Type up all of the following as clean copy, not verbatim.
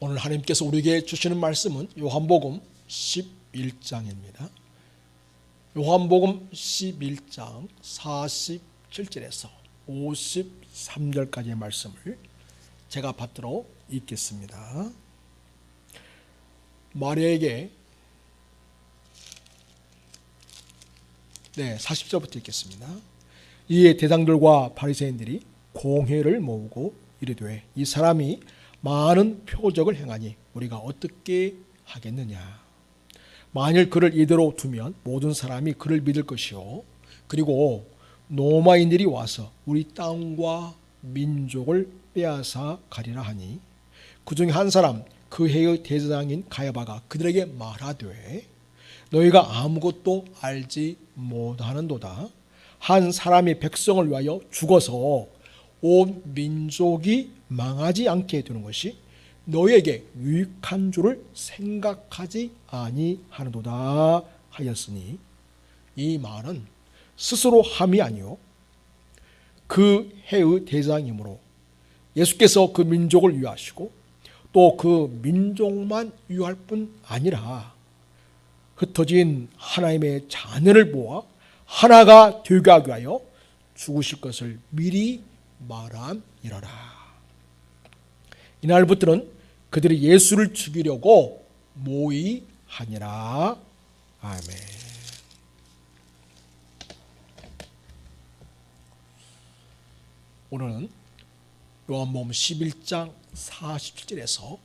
오늘 하나님께서 우리에게 주시는 말씀은 요한복음 11장입니다. 요한복음 11장 47절에서 53절까지의 말씀을 제가 받들어 읽겠습니다. 마리아에게 40절부터 읽겠습니다. 이에 대장들과 바리새인들이 공회를 모으고 이르되 이 사람이 많은 표적을 행하니 우리가 어떻게 하겠느냐. 만일 그를 이대로 두면 모든 사람이 그를 믿을 것이요 그리고 로마인들이 와서 우리 땅과 민족을 빼앗아 가리라 하니 그 중에 한 사람 그 해의 대제사장인 가야바가 그들에게 말하되 너희가 아무것도 알지 못하는도다. 한 사람이 백성을 위하여 죽어서 온 민족이 망하지 않게 되는 것이 너희에게 유익한 줄을 생각하지 아니하는도다 하였으니 이 말은 스스로 함이 아니요 그 해의 대장이므로 예수께서 그 민족을 위하시고 또 그 민족만 위할 뿐 아니라 흩어진 하나님의 자녀를 모아 하나가 되게 하기 위하여 죽으실 것을 미리 말함이러라. 이날부터는 그들이 예수를 죽이려고 모의하니라. 아멘. 오늘은 요한복음 11장 47절에서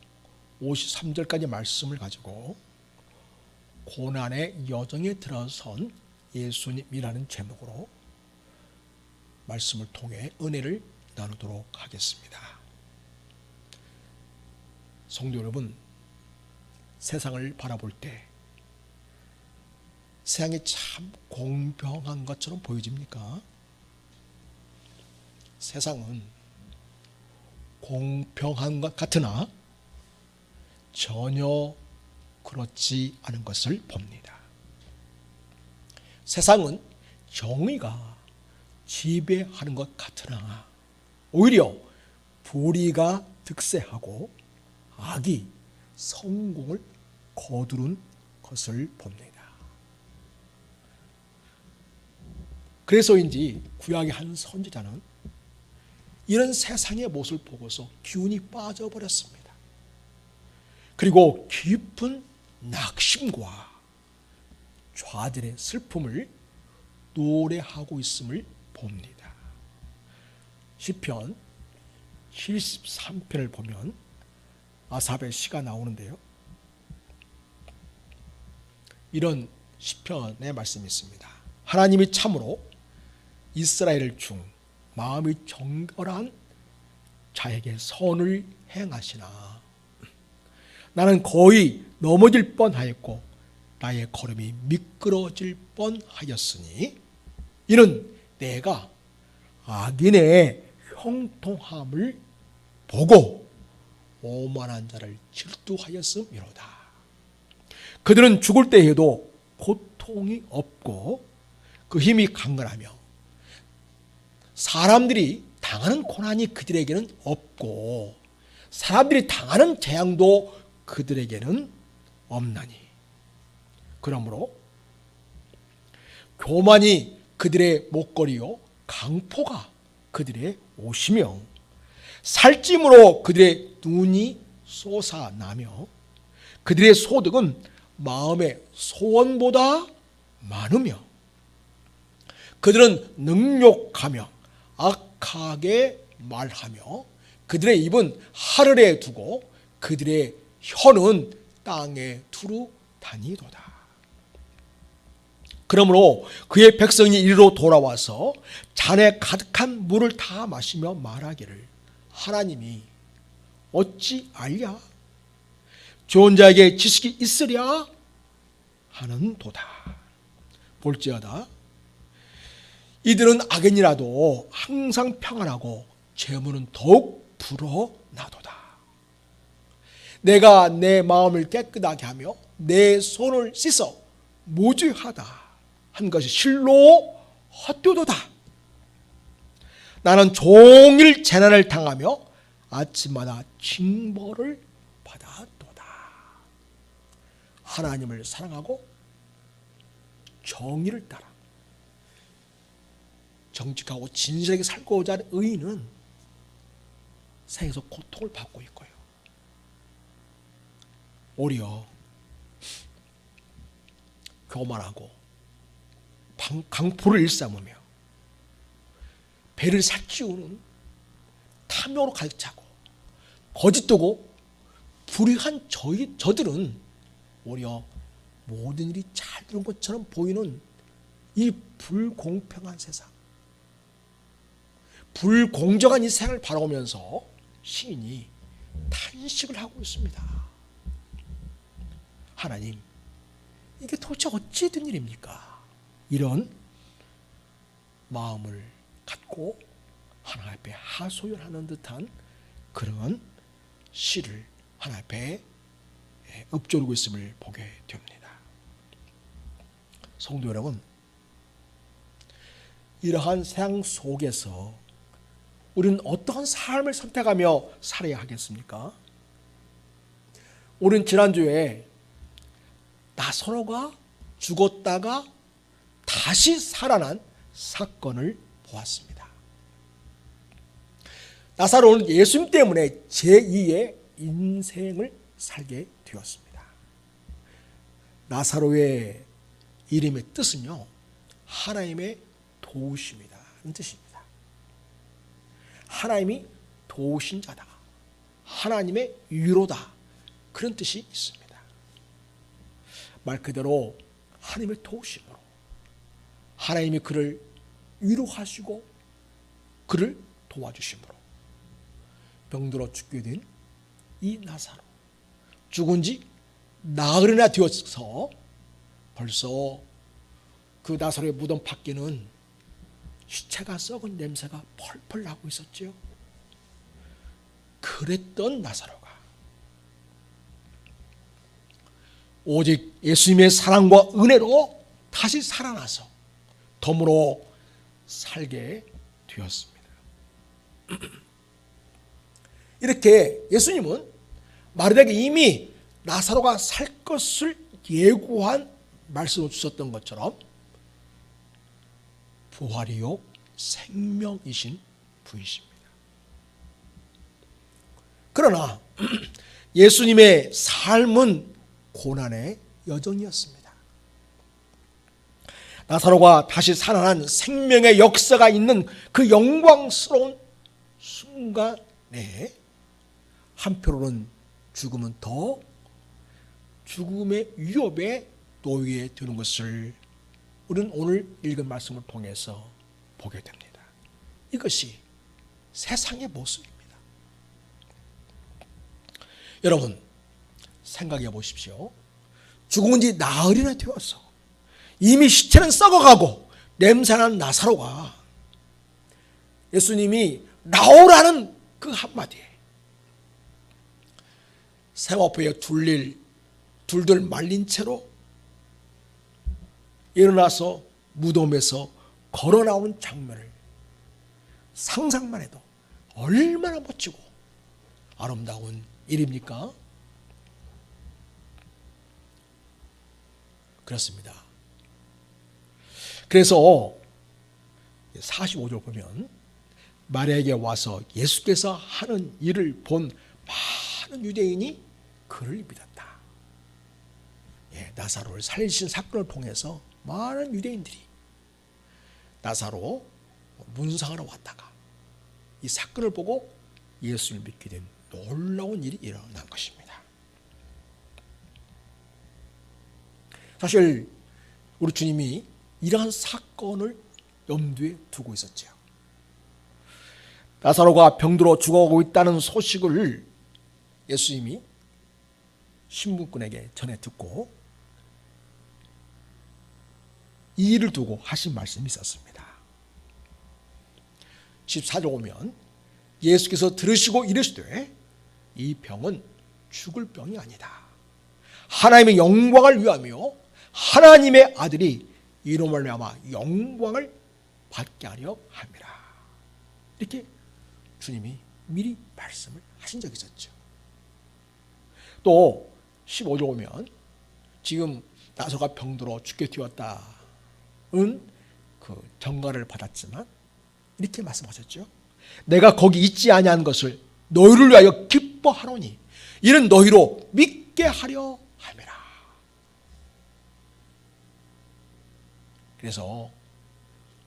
53절까지 말씀을 가지고 고난의 여정에 들어선 예수님이라는 제목으로 말씀을 통해 은혜를 나누도록 하겠습니다. 성도 여러분, 세상을 바라볼 때 세상이 참 공평한 것처럼 보여집니까? 세상은 공평한 것 같으나 전혀 그렇지 않은 것을 봅니다. 세상은 정의가 지배하는 것 같으나 오히려 불의가 득세하고 악이 성공을 거두는 것을 봅니다. 그래서인지 구약의 한 선지자는 이런 세상의 모습을 보고서 기운이 빠져버렸습니다. 그리고 깊은 낙심과 좌절의 슬픔을 노래하고 있음을 봅니다. 시편 73편을 보면 아삽의 시가 나오는데요. 이런 시편의 말씀이 있습니다. 하나님이 참으로 이스라엘 중 마음이 정결한 자에게 선을 행하시나 나는 거의 넘어질 뻔하였고 나의 걸음이 미끄러질 뻔하였으니 이는 내가 악인의 형통함을 보고 오만한 자를 질투하였음이로다. 그들은 죽을 때에도 고통이 없고 그 힘이 강건하며 사람들이 당하는 고난이 그들에게는 없고 사람들이 당하는 재앙도 그들에게는 없나니 그러므로 교만이 그들의 목걸이요 강포가 그들의 옷이며 살찜으로 그들의 눈이 솟아나며 그들의 소득은 마음의 소원보다 많으며 그들은 능욕하며 악하게 말하며 그들의 입은 하늘에 두고 그들의 혀는 땅에 두루 다니도다. 그러므로 그의 백성이 이리로 돌아와서 잔에 가득한 물을 다 마시며 말하기를 하나님이 어찌 알랴? 좋은 자에게 지식이 있으랴? 하는도다. 볼지어다 이들은 악인이라도 항상 평안하고 재물은 더욱 불어나도다. 내가 내 마음을 깨끗하게 하며 내 손을 씻어 무죄하다 한 것이 실로 헛되도다. 나는 종일 재난을 당하며 아침마다 징벌을 받았도다. 하나님을 사랑하고 정의를 따라 정직하고 진실하게 살고자 하는 의인은 세상에서 고통을 받고 있고요. 오히려 교만하고 강포를 일삼으며 배를 살찌우는 탐욕으로 가득 차고 거짓되고 불의한 저들은 오히려 모든 일이 잘 되는 것처럼 보이는 이 불공평한 세상, 불공정한 이 세상을 바라보면서 시인이 탄식을 하고 있습니다. 하나님, 이게 도대체 어찌 된 일입니까? 이런 마음을 갖고 하나님 앞에 하소연하는 듯한 그런 시를 하나님 앞에 읊조리고 있음을 보게 됩니다. 성도 여러분, 이러한 세상 속에서 우리는 어떠한 삶을 선택하며 살아야 하겠습니까? 우리는 지난주에 나사로가 죽었다가 다시 살아난 사건을 보았습니다. 나사로는 예수님 때문에 제2의 인생을 살게 되었습니다. 나사로의 이름의 뜻은요, 하나님의 도우심이다 하는 뜻입니다. 하나님이 도우신 자다, 하나님의 위로다, 그런 뜻이 있습니다. 말 그대로 하나님의 도우심으로 하나님이 그를 위로하시고 그를 도와주심으로 병들어 죽게 된 이 나사로, 죽은 지 나흘이나 되어서 벌써 그 나사로의 무덤 밖에는 시체가 썩은 냄새가 펄펄 나고 있었지요. 그랬던 나사로가 오직 예수님의 사랑과 은혜로 다시 살아나서 덤으로 살게 되었습니다. 이렇게 예수님은 마리아에게 이미 나사로가 살 것을 예고한 말씀을 주셨던 것처럼 부활이요 생명이신 분이십니다. 그러나 예수님의 삶은 고난의 여정이었습니다. 나사로가 다시 살아난 생명의 역사가 있는 그 영광스러운 순간에 한편으로는 죽음은 더 죽음의 위협에 놓이게 되는 것을 우리는 오늘 읽은 말씀을 통해서 보게 됩니다. 이것이 세상의 모습입니다. 여러분, 생각해 보십시오. 죽은 지 나흘이나 되어서 이미 시체는 썩어가고 냄새나는 나사로가 예수님이 나오라는 그 한마디에 세마포에 둘들 말린 채로 일어나서 무덤에서 걸어 나오는 장면을 상상만 해도 얼마나 멋지고 아름다운 일입니까? 그렇습니다. 그래서 45절 보면 마리아에게 와서 예수께서 하는 일을 본 많은 유대인이 그를 믿었다. 나사로를 살리신 사건을 통해서 많은 유대인들이 나사로 문상하러 왔다가 이 사건을 보고 예수를 믿게 된 놀라운 일이 일어난 것입니다. 사실 우리 주님이 이러한 사건을 염두에 두고 있었죠. 나사로가 병들어 죽어가고 있다는 소식을 예수님이 신분꾼에게 전해 듣고 이 일을 두고 하신 말씀이 있었습니다. 14절 보면 예수께서 들으시고 이르시되 이 병은 죽을 병이 아니다. 하나님의 영광을 위하며 하나님의 아들이 이로 말미암아 영광을 받게 하려 함이라. 이렇게 주님이 미리 말씀을 하신 적이 있었죠. 또 15절 보면 지금 나소가 병들어 죽게 되었다는 그 정가를 받았지만 이렇게 말씀하셨죠. 내가 거기 있지 아니한 것을 너희를 위하여 기뻐하노니 이는 너희로 믿게 하려 함이라. 그래서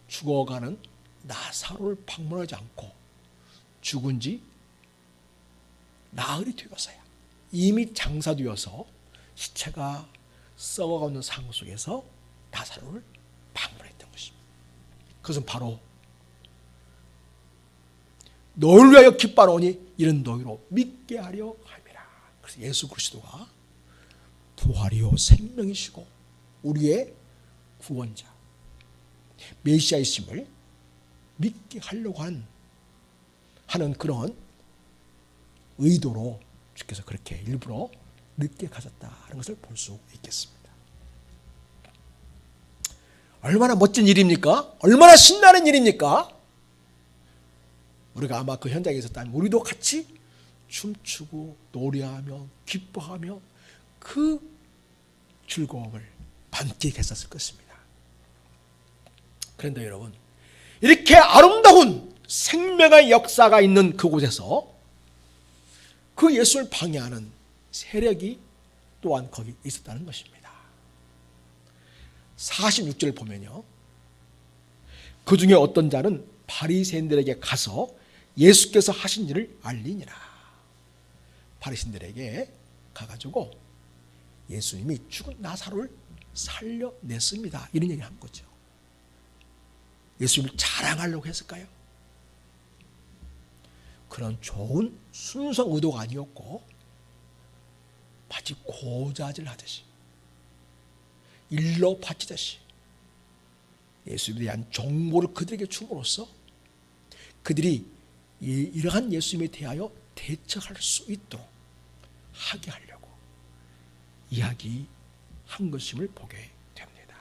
죽어가는 나사로를 방문하지 않고 죽은 지 나흘이 되어서야 이미 장사되어서 시체가 썩어가는 상황 속에서 나사로를 방문했던 것입니다. 그것은 바로 너희를 위하여 기뻐하노니 이는 너희로 믿게 하려 함이라. 그래서 예수 그리스도가 부활이요 생명이시고 우리의 구원자 메시아이심을 믿게 하려고 하는 그런 의도로 주께서 그렇게 일부러 늦게 가셨다는 것을 볼 수 있겠습니다. 얼마나 멋진 일입니까? 얼마나 신나는 일입니까? 우리가 아마 그 현장에 있었다면 우리도 같이 춤추고 노래하며 기뻐하며 그 즐거움을 만끽했었을 것입니다. 그런데 여러분, 이렇게 아름다운 생명의 역사가 있는 그곳에서 그 예수를 방해하는 세력이 또한 거기 있었다는 것입니다. 46절을 보면요, 그 중에 어떤 자는 바리새인들에게 가서 예수께서 하신 일을 알리니라. 바리새인들에게 가가지고 예수님이 죽은 나사로를 살려냈습니다, 이런 얘기를 한 거죠. 예수님을 자랑하려고 했을까요? 그런 좋은 순수한 의도가 아니었고 마치 고자질 하듯이 일러 바치듯이 예수님에 대한 정보를 그들에게 줌으로써 그들이 이러한 예수님에 대하여 대처할 수 있도록 하게 하려고 이야기한 것임을 보게 됩니다.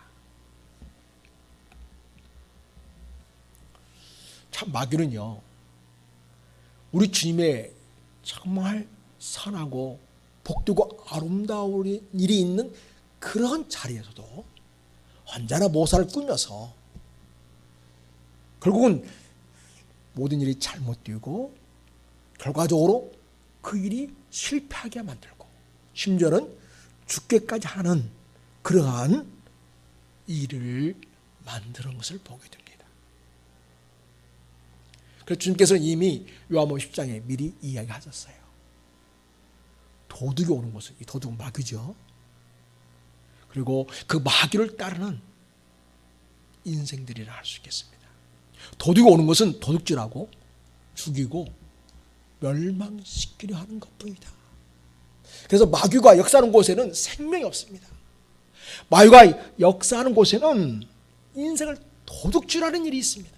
참 마귀는요, 우리 주님의 정말 선하고 복되고 아름다운 일이 있는 그런 자리에서도 언제나 모사를 꾸며서 결국은 모든 일이 잘못되고 결과적으로 그 일이 실패하게 만들고 심지어는 죽게까지 하는 그러한 일을 만드는 것을 보게 됩니다. 그래서 주님께서는 이미 요한복음 10장에 미리 이야기하셨어요. 도둑이 오는 것은, 이 도둑은 마귀죠. 그리고 그 마귀를 따르는 인생들이라 할 수 있겠습니다. 도둑이 오는 것은 도둑질하고 죽이고 멸망시키려 하는 것뿐이다. 그래서 마귀가 역사하는 곳에는 생명이 없습니다. 마귀가 역사하는 곳에는 인생을 도둑질하는 일이 있습니다.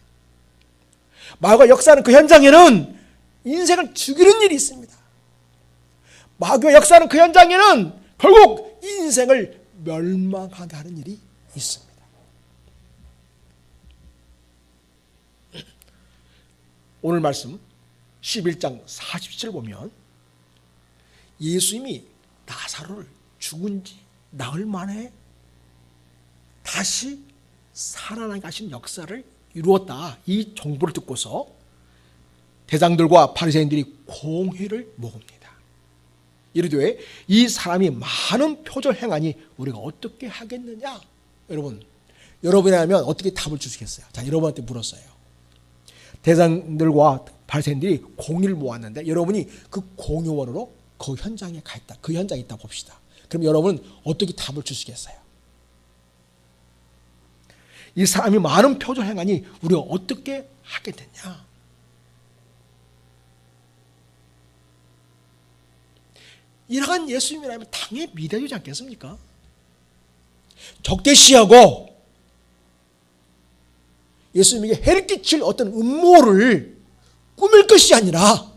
마귀가 역사하는 그 현장에는 인생을 죽이는 일이 있습니다. 마귀가 역사하는 그 현장에는 결국 인생을 멸망하게 하는 일이 있습니다. 오늘 말씀 11장 40절 보면 예수님이 나사로를 죽은 지 나흘 만에 다시 살아나게 하신 역사를 이루었다, 이 정보를 듣고서 대장들과 바리새인들이 공회를 모읍니다. 이르되 이 사람이 많은 표절 행하니 우리가 어떻게 하겠느냐. 여러분이라면 어떻게 답을 주시겠어요? 자, 여러분한테 물었어요. 대장들과 바리새인들이 공의를 모았는데 여러분이 그 공의원으로 그 현장에 가 있다, 그 현장에 있다 봅시다. 그럼 여러분은 어떻게 답을 주시겠어요? 이 사람이 많은 표절 행하니 우리가 어떻게 하겠느냐. 이러한 예수님이라면 당연히 믿어주지 않겠습니까? 적대시하고 예수님에게 해를 끼칠 어떤 음모를 꾸밀 것이 아니라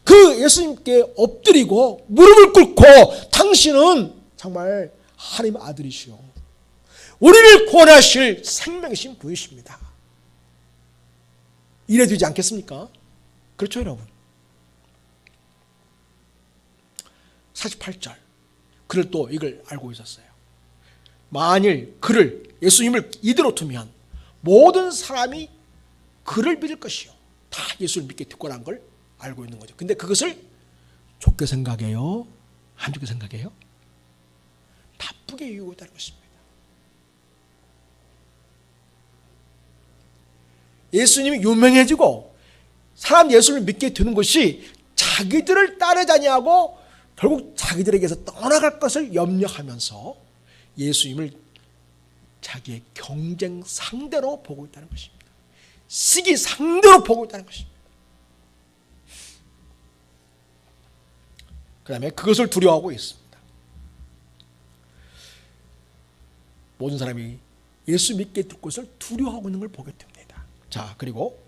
그 예수님께 엎드리고 무릎을 꿇고 당신은 정말 하나님의 아들이시오, 우리를 구원하실 생명이신 분이십니다, 이래 되지 않겠습니까? 그렇죠, 여러분? 48절. 그를 또 이걸 알고 있었어요. 만일 그를, 예수님을 이대로 두면 모든 사람이 그를 믿을 것이요. 다 예수를 믿게 될 거란 걸 알고 있는 거죠. 근데 그것을 좋게 생각해요? 안 좋게 생각해요? 나쁘게 여기고 있다는 것입니다. 예수님이 유명해지고 사람 예수를 믿게 되는 것이 자기들을 따르자니 하고 결국 자기들에게서 떠나갈 것을 염려하면서 예수님을 자기의 경쟁 상대로 보고 있다는 것입니다. 시기 상대로 보고 있다는 것입니다. 그 다음에 그것을 두려워하고 있습니다. 모든 사람이 예수 믿게 될 것을 두려워하고 있는 걸 보게 됩니다. 자, 그리고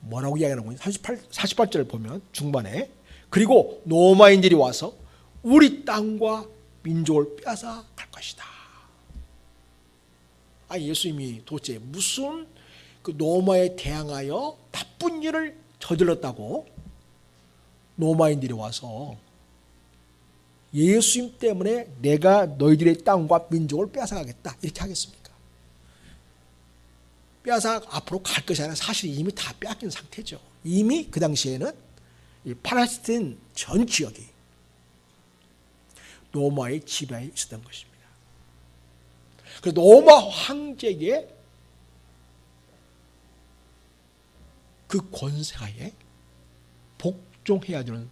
뭐라고 이야기하는 거냐? 48절을 보면 중반에 그리고 로마인들이 와서 우리 땅과 민족을 빼앗아 갈 것이다. 아니, 예수님이 도대체 무슨 그 로마에 대항하여 나쁜 일을 저질렀다고 로마인들이 와서 예수님 때문에 내가 너희들의 땅과 민족을 빼앗아가겠다 이렇게 하겠습니까? 빼앗아 앞으로 갈 것이 아니라 사실 이미 다 빼앗긴 상태죠. 이미 그 당시에는 이 팔레스타인 전 지역이 로마의 지배에 있었던 것입니다. 그래서 로마 황제의 그 권세하에 복종해야 되는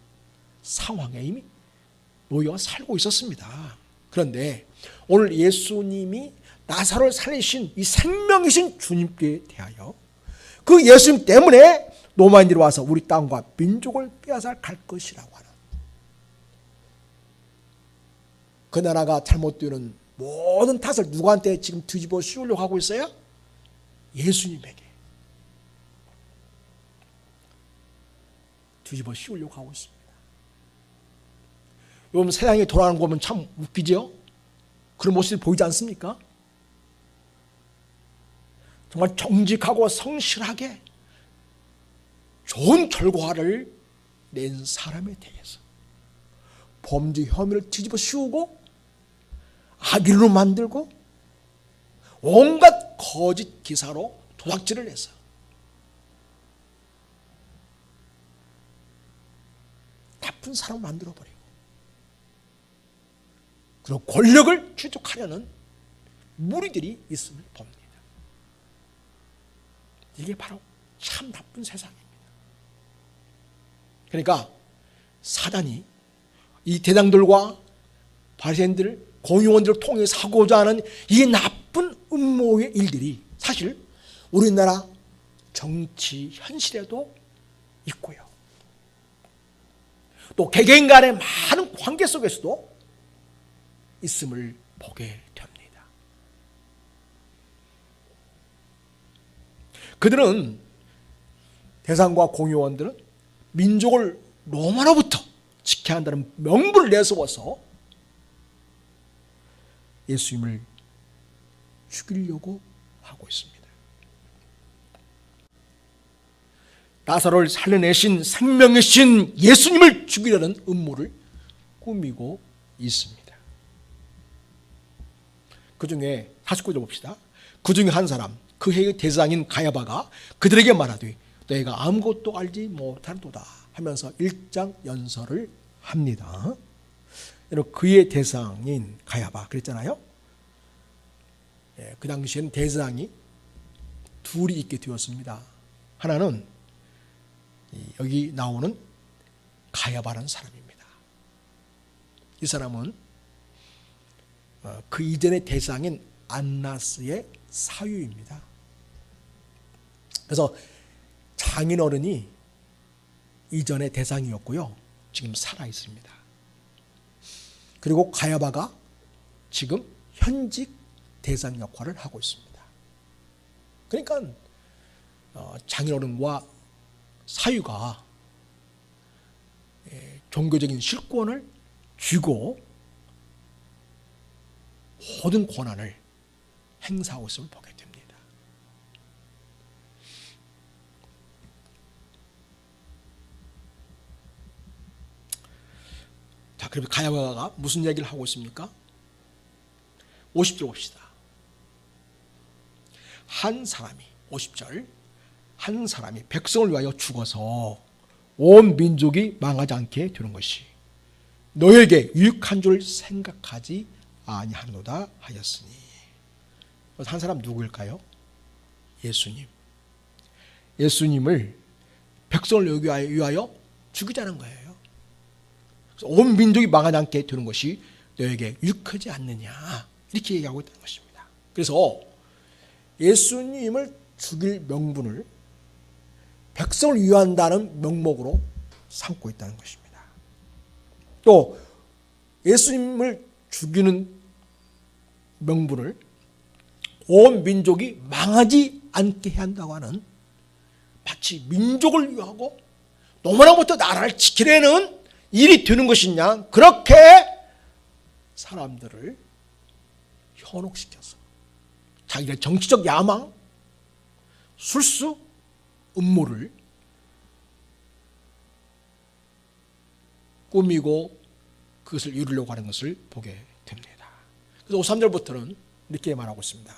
상황에 이미 놓여 살고 있었습니다. 그런데 오늘 예수님이 나사로를 살리신 이 생명이신 주님께 대하여 그 예수님 때문에 로마인들이 와서 우리 땅과 민족을 빼앗아 갈 것이라고 하는, 그 나라가 잘못되는 모든 탓을 누구한테 지금 뒤집어 씌우려고 하고 있어요? 예수님에게 뒤집어 씌우려고 하고 있습니다. 여러분, 세상이 돌아가는 거 보면 참 웃기죠? 그런 모습이 보이지 않습니까? 정말 정직하고 성실하게 좋은 결과를 낸 사람에 대해서 범죄 혐의를 뒤집어 씌우고 악인으로 만들고 온갖 거짓 기사로 도닥질을 해서 나쁜 사람을 만들어버리고 그리고 권력을 취득하려는 무리들이 있음을 봅니다. 이게 바로 참 나쁜 세상입니다. 그러니까 사단이 이 대장들과 바리새인들, 공의원들을 통해서 하고자 하는 이 나쁜 음모의 일들이 사실 우리나라 정치 현실에도 있고요. 또 개개인 간의 많은 관계 속에서도 있음을 보게 됩니다. 그들은, 대상과 공의원들은 민족을 로마로부터 지켜야 한다는 명분을 내세워서 예수님을 죽이려고 하고 있습니다. 나사로를 살려내신 생명이신 예수님을 죽이려는 음모를 꾸미고 있습니다. 그 중에 49절 봅시다. 그 중에 한 사람, 그 해의 대장인 가야바가 그들에게 말하되 너희가 아무것도 알지 못하도다 하면서 일장 연설을 합니다. 그의 대상인 가야바 그랬잖아요. 그 당시에는 대상이 둘이 있게 되었습니다. 하나는 여기 나오는 가야바라는 사람입니다. 이 사람은 그 이전의 대상인 안나스의 사유입니다. 그래서 장인어른이 이전의 대상이었고요. 지금 살아 있습니다. 그리고 가야바가 지금 현직 대상 역할을 하고 있습니다. 그러니까 장인어른과 사유가 종교적인 실권을 쥐고 모든 권한을 행사하고 있음을 보게 됩니다. 자, 그럼 가야바가 무슨 얘기를 하고 있습니까? 50절 봅시다. 한 사람이 50절 한 사람이 백성을 위하여 죽어서 온 민족이 망하지 않게 되는 것이 너에게 유익한 줄 생각하지 아니하노다 하였으니. 한 사람 누구일까요? 예수님. 예수님을 백성을 위하여 죽이자는 거예요. 온 민족이 망하지 않게 되는 것이 너에게 유익하지 않느냐, 이렇게 얘기하고 있다는 것입니다. 그래서 예수님을 죽일 명분을 백성을 위한다는 명목으로 삼고 있다는 것입니다. 또 예수님을 죽이는 명분을 온 민족이 망하지 않게 해야 한다고 하는, 마치 민족을 위하고 너무나부터 나라를 지키려는 일이 되는 것이냐, 그렇게 사람들을 현혹시켜서 자기의 정치적 야망, 술수, 음모를 꾸미고 그것을 이루려고 하는 것을 보게 됩니다. 그래서 53절부터는 이렇게 말하고 있습니다.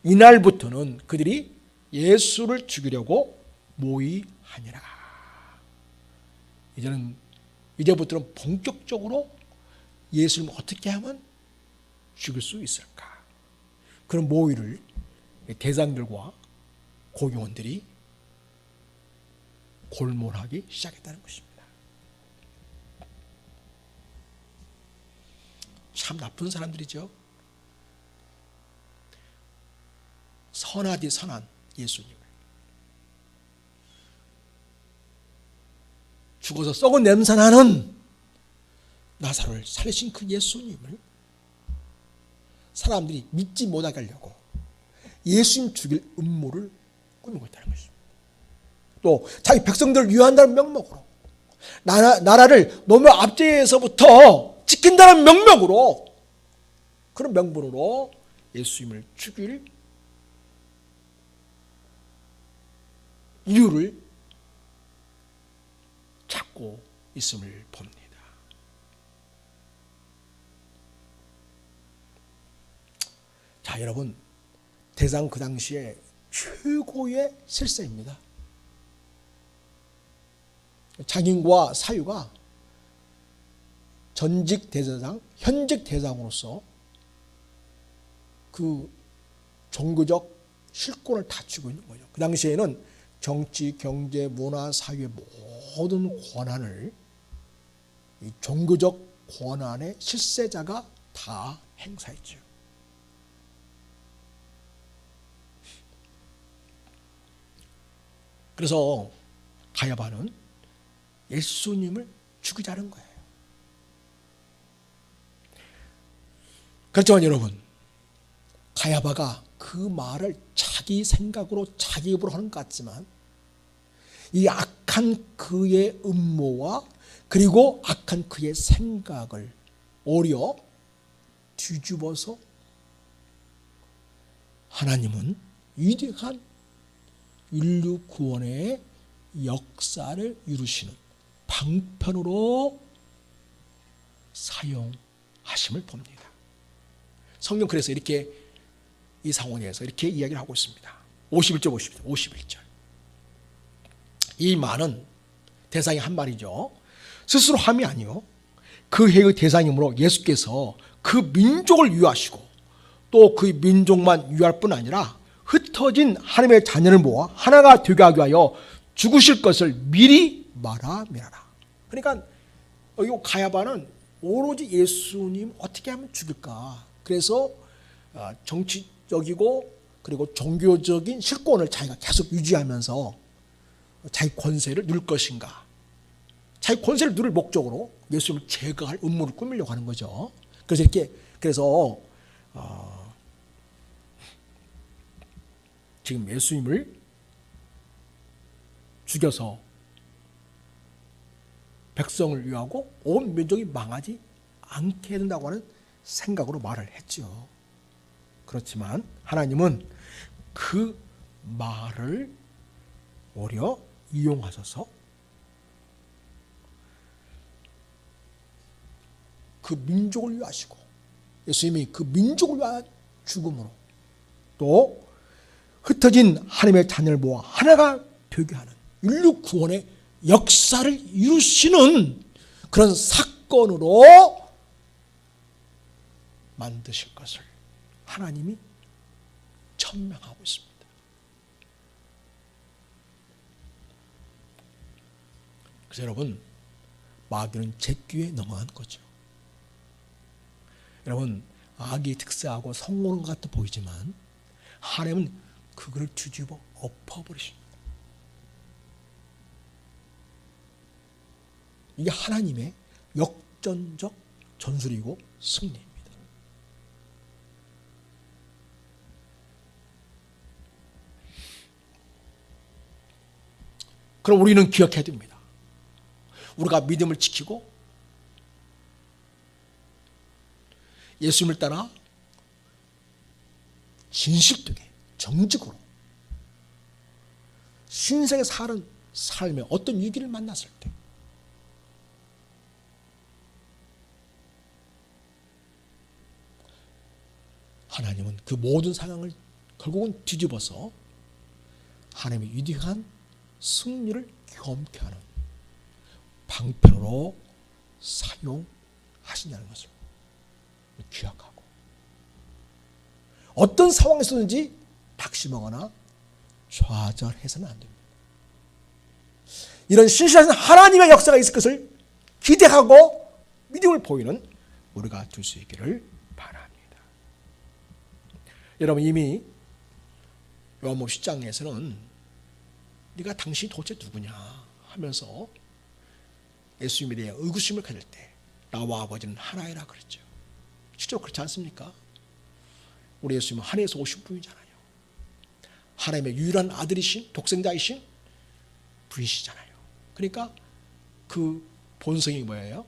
이날부터는 그들이 예수를 죽이려고 모의하니라. 이제부터는 본격적으로 예수를 어떻게 하면 죽일 수 있을까? 그런 모의를 대장들과 고용원들이 골몰하기 시작했다는 것입니다. 참 나쁜 사람들이죠. 선하디 선한 예수님을, 죽어서 썩은 냄새나는 나사로를 살리신 그 예수님을 사람들이 믿지 못하게 하려고 예수님 죽일 음모를 꾸미고 있다는 것입니다. 또 자기 백성들을 위한다는 명목으로, 나라를 너무 압제에서부터 지킨다는 명목으로, 그런 명분으로 예수님을 죽일 이유를 찾고 있음을 봅니다. 자, 여러분, 대상 그 당시에 최고의 실세입니다. 장인과 사유가 전직 대제사장, 현직 대제사장으로서 그 종교적 실권을 다쥐고 있는 거죠. 그 당시에는 정치, 경제, 문화, 사회의 모든 권한을 이 종교적 권한의 실세자가 다 행사했죠. 그래서 가야바는 예수님을 죽이자는 거예요. 그렇지만 여러분, 가야바가 그 말을 자기 생각으로 자기 입으로 하는 것 같지만 이 악한 그의 음모와 그리고 악한 그의 생각을 오히려 뒤집어서 하나님은 위대한 인류 구원의 역사를 이루시는 방편으로 사용하심을 봅니다. 성경 그래서 이렇게 이 상황에서 이렇게 이야기를 하고 있습니다. 51절 보십시오. 51절. 이 말은 대상이 한 말이죠. 스스로 함이 아니요 그 해의 대상이므로 예수께서 그 민족을 위하시고 또 그 민족만 위할 뿐 아니라 흩어진 하나님의 자녀를 모아 하나가 되게 하기 위하여 죽으실 것을 미리 말하미라라. 그러니까 여기 가야바는 오로지 예수님 어떻게 하면 죽일까. 그래서 정치적이고 그리고 종교적인 실권을 자기가 계속 유지하면서 자기 권세를 누릴 것인가, 자기 권세를 누릴 목적으로 예수님을 제거할 음모를 꾸미려고 하는 거죠. 그래서 지금 예수님을 죽여서 백성을 위하고 온 민족이 망하지 않게 해야 된다고 하는 생각으로 말을 했죠. 그렇지만 하나님은 그 말을 오히려 이용하셔서 그 민족을 위하시고 예수님이 그 민족을 위한 죽음으로 또 흩어진 하나님의 자녀를 모아 하나가 되게 하는 인류 구원의 역사를 이루시는 그런 사건으로 만드실 것을 하나님이 천명하고 있습니다. 그래서 여러분, 마귀는 제끼에 넘어간 거죠. 여러분, 악이 특세하고 성공한 것 같아 보이지만 하나님은 그걸 뒤집어 엎어버리십니다. 이게 하나님의 역전적 전술이고 승리입니다. 그럼 우리는 기억해야 됩니다. 우리가 믿음을 지키고 예수님을 따라 진실되게 정직으로 신세에 사는 삶의 어떤 위기를 만났을 때 하나님은 그 모든 상황을 결국은 뒤집어서 하나님의 위대한 승리를 경험케 하는 방편으로 사용하신다는 것을 기억하고 어떤 상황에서든지 낙심하거나 좌절해서는 안 됩니다. 이런 신실하신 하나님의 역사가 있을 것을 기대하고 믿음을 보이는 우리가 될 수 있기를 바랍니다. 여러분, 이미 요한복음 10장에서는 네가 당신이 도대체 누구냐 하면서 예수님에 대해 의구심을 가질 때 나와 아버지는 하나이라 그랬죠. 실제로 그렇지 않습니까? 우리 예수님은 하늘에서 오신 분이잖아요. 하나님의 유일한 아들이신 독생자이신 분이시잖아요. 그러니까 그 본성이 뭐예요?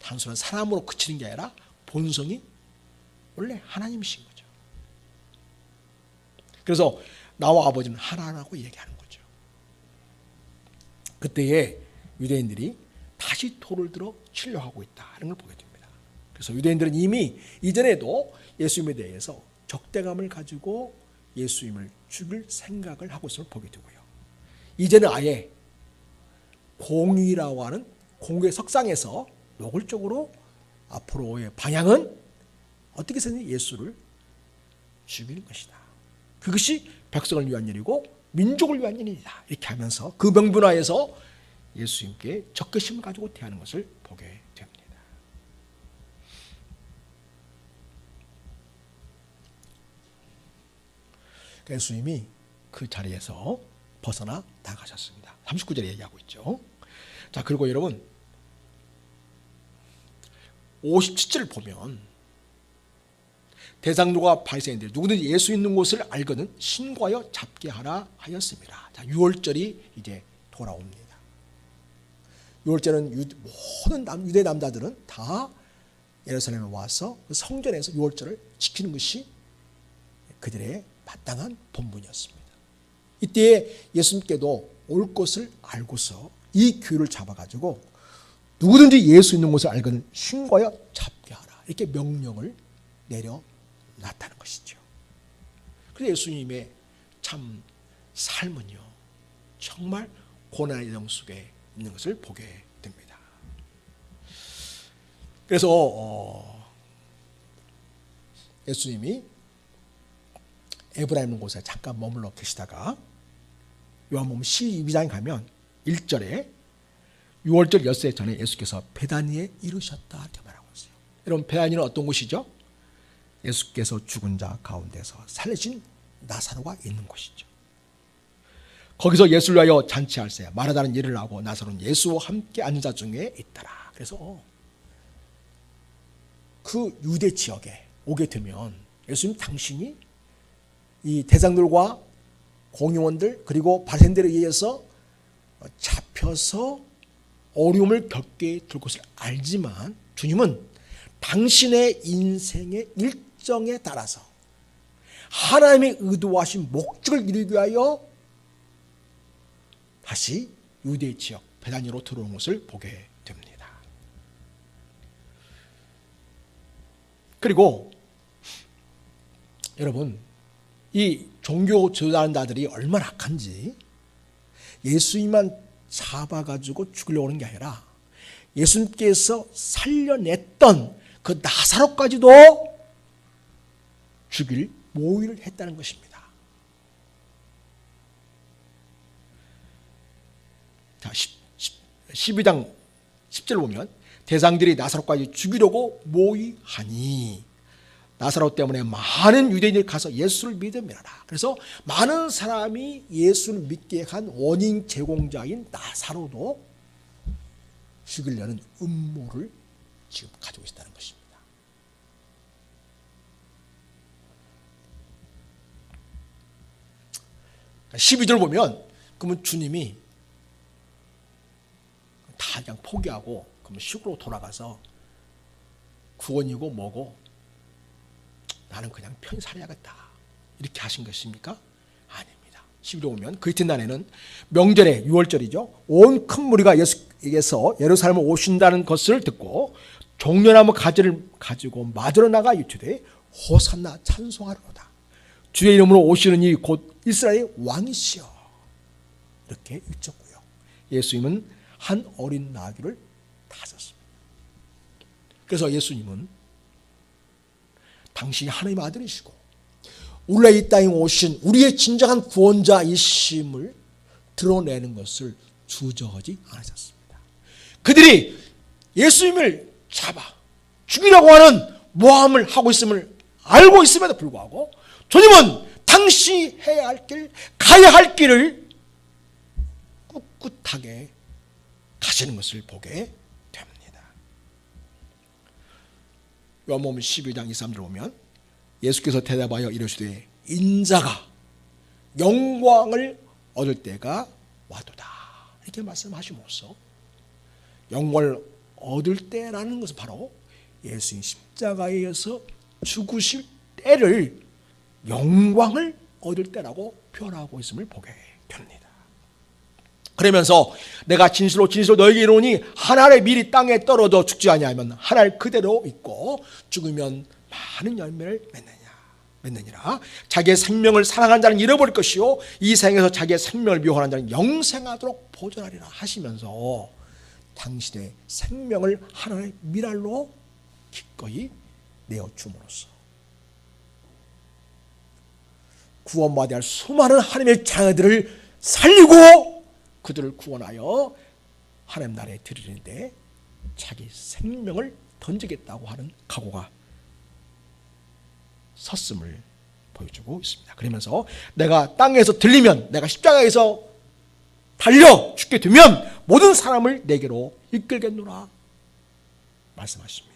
단순한 사람으로 그치는 게 아니라 본성이 원래 하나님이신 거죠. 그래서 나와 아버지는 하나라고 얘기하는 거죠. 그때에 유대인들이 다시 돌을 들어 치려 하고 있다는 걸 보게 됩니다. 그래서 유대인들은 이미 이전에도 예수님에 대해서 적대감을 가지고 예수님을 죽일 생각을 하고 있음을 보게 되고요. 이제는 아예 공의라고 하는 공의의 석상에서 노골적으로 앞으로의 방향은 어떻게 해서든 예수를 죽이는 것이다. 그것이 백성을 위한 일이고 민족을 위한 일이다. 이렇게 하면서 그 명분하에서 예수님께 적개심을 가지고 대하는 것을 보게 됩니다. 예수님이 그 자리에서 벗어나 나가셨습니다. 39절에 얘기하고 있죠. 자, 그리고 여러분 57절을 보면 대장로가 바리새인들이 누구든지 예수 있는 곳을 알거든 신고하여 잡게 하라 하였습니다. 자, 6월절이 이제 돌아옵니다. 6월절은 모든 유대 남자들은 다 예루살렘에 와서 성전에서 6월절을 지키는 것이 그들의 마땅한 본분이었습니다. 이때 예수님께도 올 것을 알고서 이 규를 잡아가지고 누구든지 예수 있는 곳을 알거든 신고하여 잡게 하라 이렇게 명령을 내려놨다는 것이죠. 그래서 예수님의 참 삶은요 정말 고난의 영 속에 있는 것을 보게 됩니다. 그래서 예수님이 에브라임 곳에 잠깐 머물러 계시다가 요한복음 12장에 가면 1절에 6월절 엿새 전에 예수께서 베다니에 이르셨다 이렇게 말하고 있어요. 여러분, 베다니는 어떤 곳이죠? 예수께서 죽은 자 가운데서 살리신 나사로가 있는 곳이죠. 거기서 예수를 위하여 잔치할세 마르다는 일을 하고 나사로는 예수와 함께 앉은 자 중에 있더라. 그래서 그 유대 지역에 오게 되면 예수님 당신이 이 대장들과 공의원들 그리고 바리새인들에 의해서 잡혀서 어려움을 겪게 될 것을 알지만 주님은 당신의 인생의 일정에 따라서 하나님의 의도하신 목적을 이루기 위하여 다시 유대 지역 베다니로 들어온 것을 보게 됩니다. 그리고 여러분, 이 종교 지도하는 자들이 얼마나 악한지, 예수님만 잡아가지고 죽이려고 하는 게 아니라 예수님께서 살려냈던 그 나사로까지도 죽일 모의를 했다는 것입니다. 자, 12장 10절 보면 대상들이 나사로까지 죽이려고 모의하니, 나사로 때문에 많은 유대인들이 가서 예수를 믿음이라. 그래서 많은 사람이 예수를 믿게 한 원인 제공자인 나사로도 죽이려는 음모를 지금 가지고 있다는 것입니다. 그러니까 12절 보면 그러면 주님이 다 그냥 포기하고 그러면 시골로 돌아가서 구원이고 뭐고 나는 그냥 편히 살아야겠다 이렇게 하신 것입니까? 아닙니다. 12절 보면 그 이튿날에는 명절에 6월절이죠. 온 큰 무리가 예수께서 예루살렘에 오신다는 것을 듣고 종려나무 가지를 가지고 맞으러 나가 이르되 호산나 찬송하리로다. 주의 이름으로 오시는 이 곧 이스라엘의 왕이시여 이렇게 외쳤고요. 예수님은 한 어린 나귀를 다졌습니다. 그래서 예수님은 당신이 하나님의 아들이시고 원래 이 땅에 오신 우리의 진정한 구원자이심을 드러내는 것을 주저하지 않으셨습니다. 그들이 예수님을 잡아 죽이려고 하는 모함을 하고 있음을 알고 있음에도 불구하고 주님은 당신이 해야 할 길, 가야 할 길을 꿋꿋하게 가시는 것을 보게 됩니다. 요한복음 12장 23절 보면 예수께서 대답하여 이르시되 인자가 영광을 얻을 때가 와도다 이렇게 말씀하시면서 영광을 얻을 때라는 것은 바로 예수님 십자가에서 죽으실 때를 영광을 얻을 때라고 표현하고 있음을 보게 됩니다. 그러면서 내가 진실로 너에게 이르노니 한 알의 밀이 땅에 떨어져 죽지 아니하면 한 알 그대로 있고 죽으면 많은 열매를 맺느니라. 자기의 생명을 사랑하는 자는 잃어버릴 것이요 이 생에서 자기의 생명을 미워하는 자는 영생하도록 보존하리라 하시면서 당신의 생명을 하나의 밀알로 기꺼이 내어줌으로써 구원받아야 할 수많은 하나님의 자녀들을 살리고 그들을 구원하여 하나님 나라에 드리는데 자기 생명을 던지겠다고 하는 각오가 섰음을 보여주고 있습니다. 그러면서 내가 땅에서 들리면 내가 십자가에서 달려 죽게 되면 모든 사람을 내게로 이끌겠노라 말씀하십니다.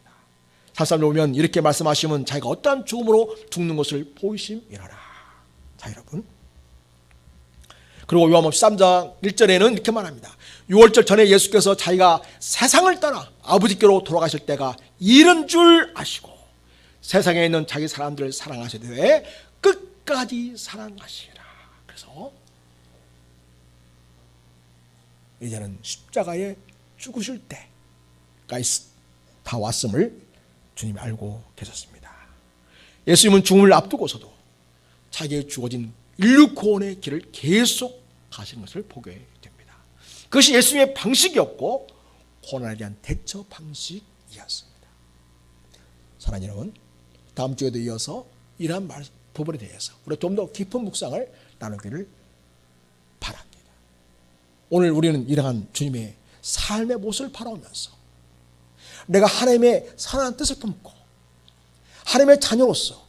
사사를 보면 이렇게 말씀하시면 자기가 어떠한 죽음으로 죽는 것을 보이심이라라. 자 여러분, 그리고 요한복음 13장 1절에는 이렇게 말합니다. 6월절 전에 예수께서 자기가 세상을 떠나 아버지께로 돌아가실 때가 이른 줄 아시고 세상에 있는 자기 사람들을 사랑하시되 끝까지 사랑하시라. 그래서 이제는 십자가에 죽으실 때가 다 왔음을 주님이 알고 계셨습니다. 예수님은 죽음을 앞두고서도 자기의 주어진 인류 구원의 길을 계속 가시는 것을 보게 됩니다. 그것이 예수님의 방식이었고 고난에 대한 대처 방식이었습니다. 사랑하는 여러분, 다음 주에도 이어서 이러한 부분에 대해서 우리가 좀 더 깊은 묵상을 나누기를 바랍니다. 오늘 우리는 이러한 주님의 삶의 모습을 바라보면서 내가 하나님의 선한 뜻을 품고 하나님의 자녀로서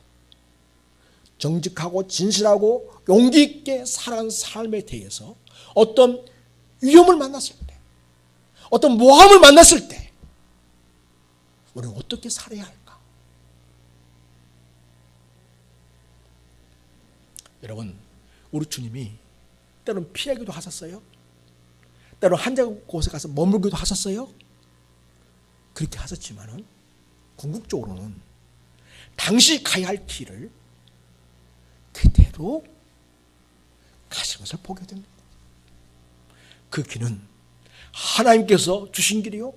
정직하고 진실하고 용기 있게 살아가는 삶에 대해서 어떤 위험을 만났을 때, 어떤 모함을 만났을 때 우리는 어떻게 살아야 할까? 여러분, 우리 주님이 때로는 피하기도 하셨어요. 때로는 한 곳에 가서 머물기도 하셨어요. 그렇게 하셨지만은 궁극적으로는 당시 가야 할 길을 그대로 가시는 것을 보게 됩니다. 그 길은 하나님께서 주신 길이요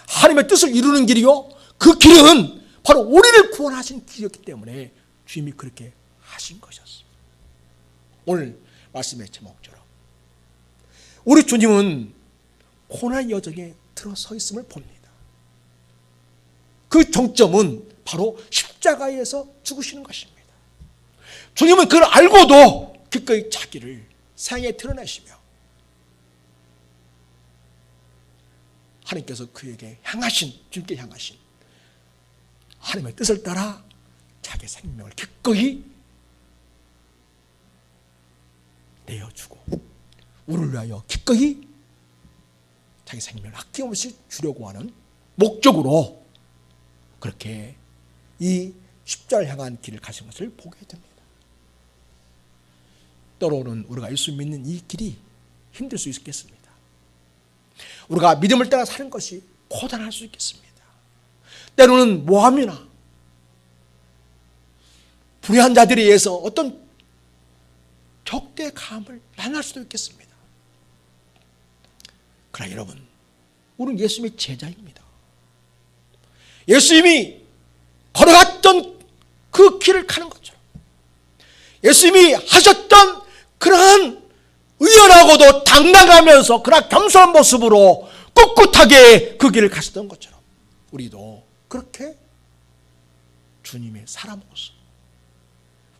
하나님의 뜻을 이루는 길이요 그 길은 바로 우리를 구원하신 길이었기 때문에 주님이 그렇게 하신 것이었습니다. 오늘 말씀의 제목처럼 우리 주님은 고난의 여정에 들어서 있음을 봅니다. 그 정점은 바로 십자가에서 죽으시는 것입니다. 주님은 그걸 알고도 기꺼이 자기를 세상에 드러내시며 하나님께서 그에게 주님께 향하신 하나님의 뜻을 따라 자기 생명을 기꺼이 내어주고 우리를 위하여 기꺼이 자기 생명을 아낌없이 주려고 하는 목적으로 그렇게 이 십자가를 향한 길을 가신 것을 보게 됩니다. 때로는 우리가 예수 믿는 이 길이 힘들 수 있겠습니다. 우리가 믿음을 따라 사는 것이 고단할 수 있겠습니다. 때로는 모함이나 불의한 자들에 의해서 어떤 적대감을 만날 수도 있겠습니다. 그러나 여러분, 우리는 예수님의 제자입니다. 예수님이 걸어갔던 그 길을 가는 것처럼 예수님이 하셨던 그러한 의연하고도 당당하면서 그러나 겸손한 모습으로 꿋꿋하게 그 길을 가셨던 것처럼 우리도 그렇게 주님의 사람으로서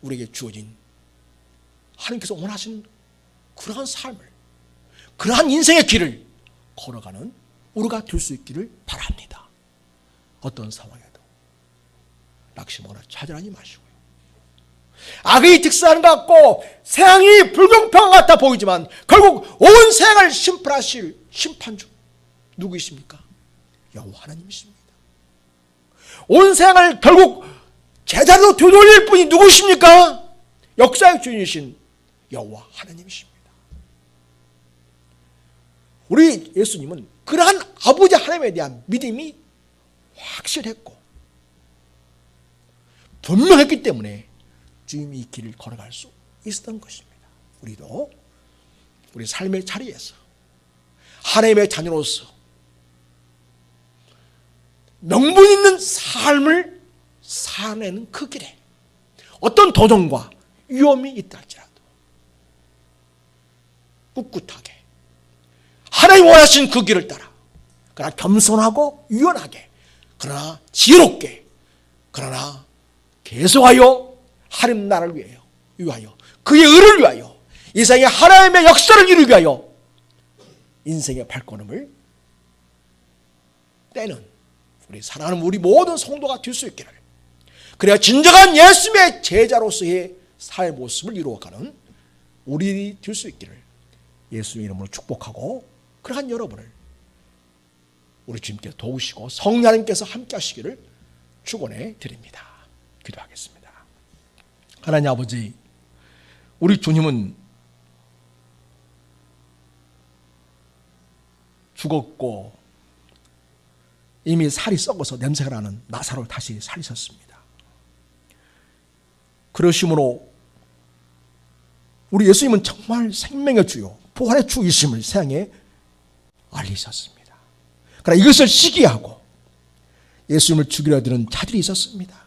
우리에게 주어진 하나님께서 원하신 그러한 삶을, 그러한 인생의 길을 걸어가는 우리가 될 수 있기를 바랍니다. 어떤 상황에도 낙심하거나 좌절하지 마시고요. 악의 득세하는 것 같고 세상이 불공평한 것 같아 보이지만 결국 온 세상을 심판하실 심판주 누구이십니까? 여호와 하나님이십니다. 온 세상을 결국 제자로 되돌릴 분이 누구십니까? 역사의 주인이신 여호와 하나님이십니다. 우리 예수님은 그러한 아버지 하나님에 대한 믿음이 확실했고 분명했기 때문에 주님이 이 길을 걸어갈 수 있었던 것입니다. 우리도 우리 삶의 자리에서 하나님의 자녀로서 명분 있는 삶을 살아내는 그 길에 어떤 도전과 위험이 있다 할지라도 꿋꿋하게 하나님 원하신 그 길을 따라 그러나 겸손하고 유연하게 그러나 지혜롭게 그러나 계속하여 하나님 나라를 위하여 그의 의를 위하여 이 세상에 하나님의 역사를 이루기 위하여 인생의 발걸음을 떼는 우리 사랑하는 우리 모든 성도가 될 수 있기를 그래야 진정한 예수님의 제자로서의 삶의 모습을 이루어가는 우리 될 수 있기를 예수님의 이름으로 축복하고 그러한 여러분을 우리 주님께서 도우시고 성령 하나님께서 함께 하시기를 축원해 드립니다. 기도하겠습니다. 하나님 아버지, 우리 주님은 죽었고 이미 살이 썩어서 냄새가 나는 나사로를 다시 살리셨습니다. 그러심으로 우리 예수님은 정말 생명의 주요 부활의 주이심을 세상에 알리셨습니다. 그러나 이것을 시기하고 예수님을 죽이려 드는 자들이 있었습니다.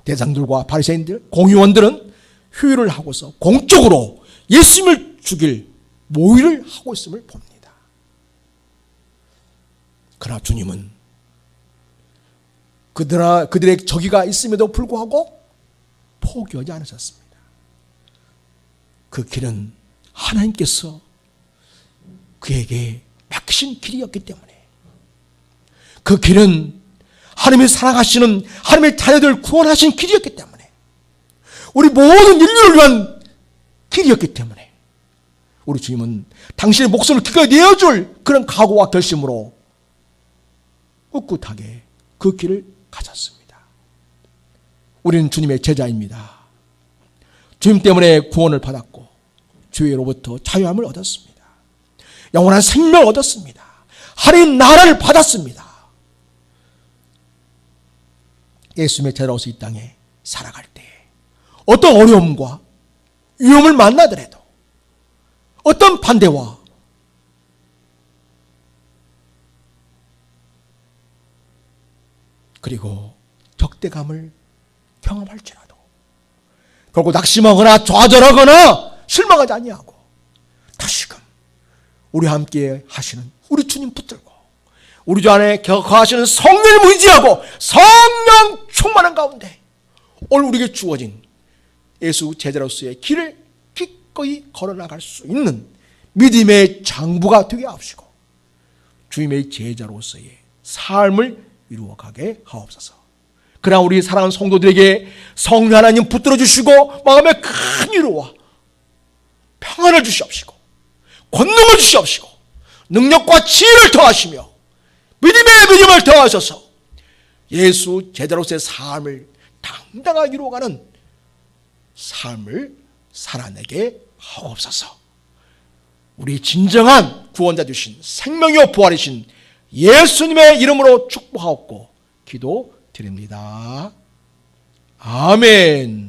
대장들과 바리새인들, 공의원들은 회의를 하고서 공적으로 예수님을 죽일 모의를 하고 있음을 봅니다. 그러나 주님은 그들의 적의가 있음에도 불구하고 포기하지 않으셨습니다. 그 길은 하나님께서 그에게 맡기신 길이었기 때문에 그 길은 하나님이 사랑하시는 하나님의 자녀들을 구원하신 길이었기 때문에 우리 모든 인류를 위한 길이었기 때문에 우리 주님은 당신의 목숨을 기꺼이 내어줄 그런 각오와 결심으로 꿋꿋하게 그 길을 가졌습니다. 우리는 주님의 제자입니다. 주님 때문에 구원을 받았고 죄로부터 자유함을 얻었습니다. 영원한 생명을 얻었습니다. 하나님 나라를 받았습니다. 예수님의 제자로서 이 땅에 살아갈 때 어떤 어려움과 위험을 만나더라도 어떤 반대와 그리고 적대감을 경험할지라도 결국 낙심하거나 좌절하거나 실망하지 아니하고 다시금 우리 함께 하시는 우리 주님 붙들고 우리 주 안에 거하시는 성령을 의지하고 성령 충만한 가운데 오늘 우리에게 주어진 예수 제자로서의 길을 기꺼이 걸어나갈 수 있는 믿음의 장부가 되게 하옵시고 주님의 제자로서의 삶을 이루어가게 하옵소서. 그러나 우리 사랑하는 성도들에게 성령 하나님 붙들어 주시고 마음에 큰 위로와 평안을 주시옵시고 권능을 주시옵시고 능력과 지혜를 더하시며 믿음을 더하셔서 예수 제자로서의 삶을 당당하게 이루어가는 삶을 살아내게 하옵소서. 우리 진정한 구원자 되신 생명이요 부활이신 예수님의 이름으로 축복하옵고 기도드립니다. 아멘.